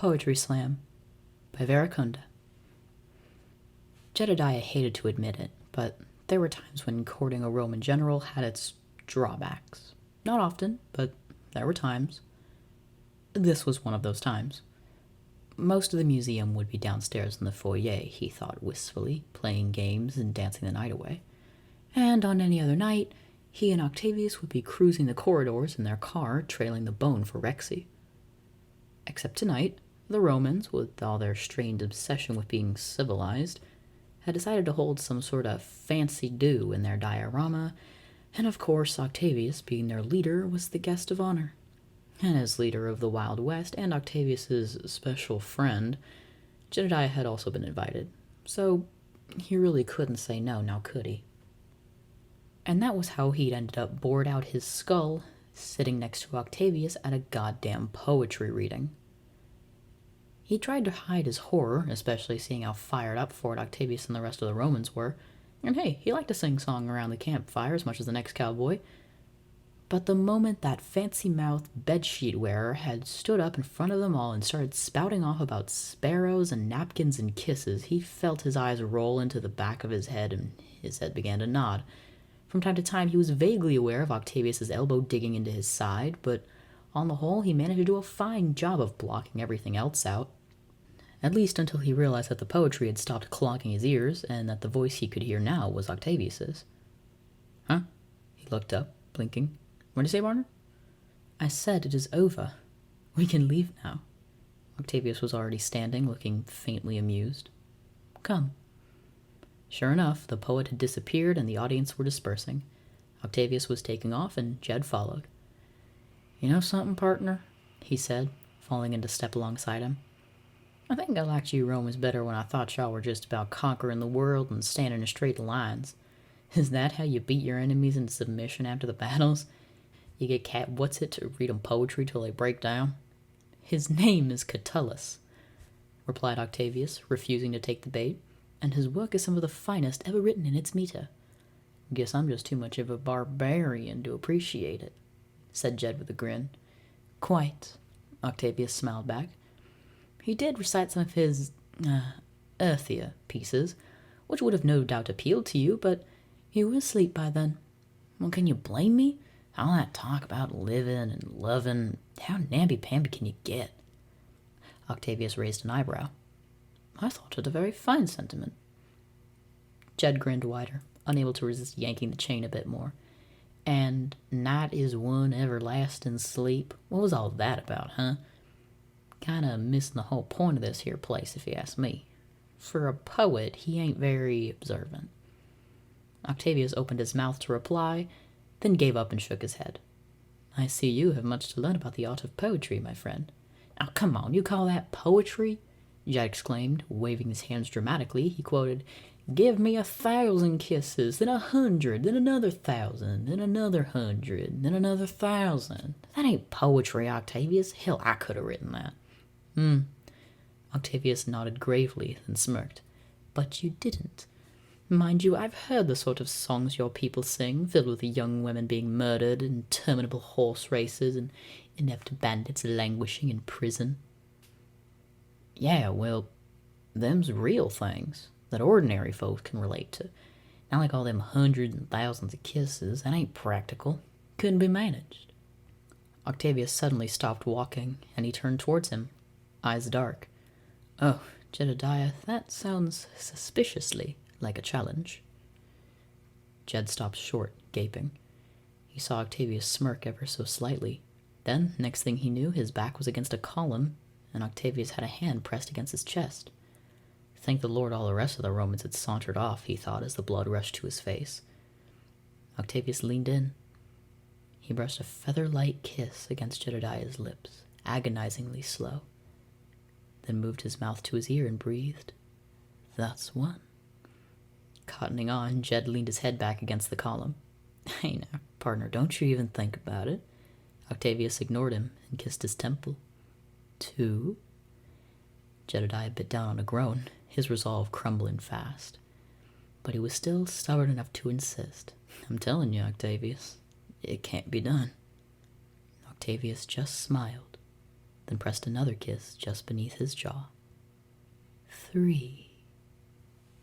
Poetry Slam by Verakunda. Jedediah hated to admit it, but there were times when courting a Roman general had its drawbacks. Not often, but there were times. This was one of those times. Most of the museum would be downstairs in the foyer, he thought wistfully, playing games and dancing the night away. And on any other night, he and Octavius would be cruising the corridors in their car, trailing the bone for Rexy. Except tonight, the Romans, with all their strained obsession with being civilized, had decided to hold some sort of fancy do in their diorama, and of course Octavius, being their leader, was the guest of honor. And as leader of the Wild West and Octavius's special friend, Jedediah had also been invited, so he really couldn't say no, now could he? And that was how he'd ended up bored out his skull, sitting next to Octavius at a goddamn poetry reading. He tried to hide his horror, especially seeing how fired up for it Octavius and the rest of the Romans were, and hey, he liked to sing song around the campfire as much as the next cowboy. But the moment that fancy-mouthed bedsheet wearer had stood up in front of them all and started spouting off about sparrows and napkins and kisses, he felt his eyes roll into the back of his head, and his head began to nod. From time to time, he was vaguely aware of Octavius's elbow digging into his side, but on the whole, he managed to do a fine job of blocking everything else out. At least until he realized that the poetry had stopped clogging his ears, and that the voice he could hear now was Octavius's. Huh? He looked up, blinking. What did you say, Barner? I said it is over. We can leave now. Octavius was already standing, looking faintly amused. Come. Sure enough, the poet had disappeared and the audience were dispersing. Octavius was taking off and Jed followed. You know something, partner? He said, falling into step alongside him. I think I liked you Romans better when I thought y'all were just about conquering the world and standing in straight lines. Is that how you beat your enemies into submission after the battles? You get Cat What's-It to read 'em poetry till they break down? His name is Catullus, replied Octavius, refusing to take the bait, and his work is some of the finest ever written in its meter. Guess I'm just too much of a barbarian to appreciate it, said Jed with a grin. Quite, Octavius smiled back. He did recite some of his, earthier pieces, which would have no doubt appealed to you, but you were asleep by then. Well, can you blame me? All that talk about living and loving, how namby-pamby can you get? Octavius raised an eyebrow. I thought it a very fine sentiment. Jed grinned wider, unable to resist yanking the chain a bit more. And night is one everlasting sleep. What was all that about, huh? Kinda missing the whole point of this here place, if you ask me. For a poet, he ain't very observant. Octavius opened his mouth to reply, then gave up and shook his head. I see you have much to learn about the art of poetry, my friend. Now, come on, you call that poetry? Jed exclaimed, waving his hands dramatically. He quoted, Give me 1,000 kisses, then 100, then another 1,000, then another 100, then another 1,000. That ain't poetry, Octavius. Hell, I could have written that. Octavius nodded gravely, then smirked. But you didn't. Mind you, I've heard the sort of songs your people sing, filled with young women being murdered, interminable horse races, and inept bandits languishing in prison. Yeah, well, them's real things that ordinary folk can relate to. Not like all them hundreds and thousands of kisses. That ain't practical. Couldn't be managed. Octavius suddenly stopped walking, and he turned towards him, eyes dark. Oh, Jedediah, that sounds suspiciously like a challenge. Jed stopped short, gaping. He saw Octavius smirk ever so slightly. Then, next thing he knew, his back was against a column, and Octavius had a hand pressed against his chest. Thank the Lord all the rest of the Romans had sauntered off, he thought, as the blood rushed to his face. Octavius leaned in. He brushed a feather-light kiss against Jedediah's lips, agonizingly slow, then moved his mouth to his ear and breathed, That's one. Cottoning on, Jed leaned his head back against the column. Hey now, partner, don't you even think about it. Octavius ignored him and kissed his temple. 2. Jedediah bit down on a groan, his resolve crumbling fast. But he was still stubborn enough to insist. I'm telling you, Octavius, it can't be done. Octavius just smiled, then pressed another kiss just beneath his jaw. 3.